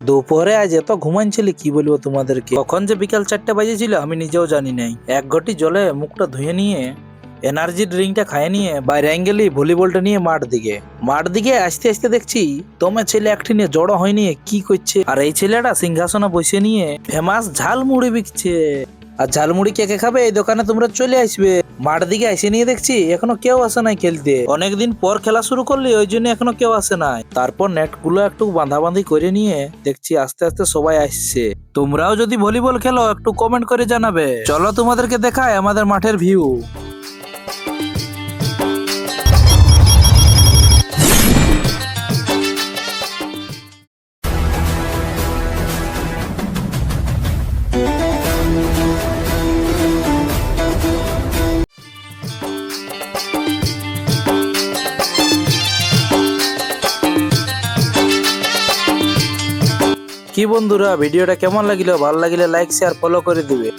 দুপুরে আজ এত ঘুমানছিলি কি বলবো তোমাদেরকে। কখন যে বিকাল 4টা বাজেছিল আমি নিজেও জানি নাই। এক ঘটি জলে মুখটা ধুয়ে নিয়ে এনার্জি ড্রিঙ্কটা খাইয়ে নিয়ে বাইরে গেলি ভলিবলটা নিয়ে মাঠ দিকে আসতে আসতে দেখছি তোমার ছেলে একটি নিয়ে জড়ো হয়নি কি করছে। আর এই ছেলেটা সিংহাসনে বসে নিয়ে ফেমাস ঝালমুড়ি বিকছে। আর ঝালমুড়ি কে কে খাবে এই দোকানে তোমরা চলে আসবে। মাঠ দিকে এসে নিয়ে দেখছি এখনো কেউ আসে নাই খেলতে। অনেকদিন পর খেলা শুরু করলি ওই জন্য এখনো কেউ আসে নাই। তারপর নেট গুলো একটু বাঁধাবাঁধি করে নিয়ে দেখছি আস্তে আস্তে সবাই আসছে। তোমরাও যদি ভলিবল খেলো একটু কমেন্ট করে জানাবে। চলো তোমাদেরকে দেখায় আমাদের মাঠের ভিউ। কি বন্ধুরা ভিডিওটা কেমন লাগিল, ভালো লাগিলে লাইক শেয়ার ফলো করে দিবে।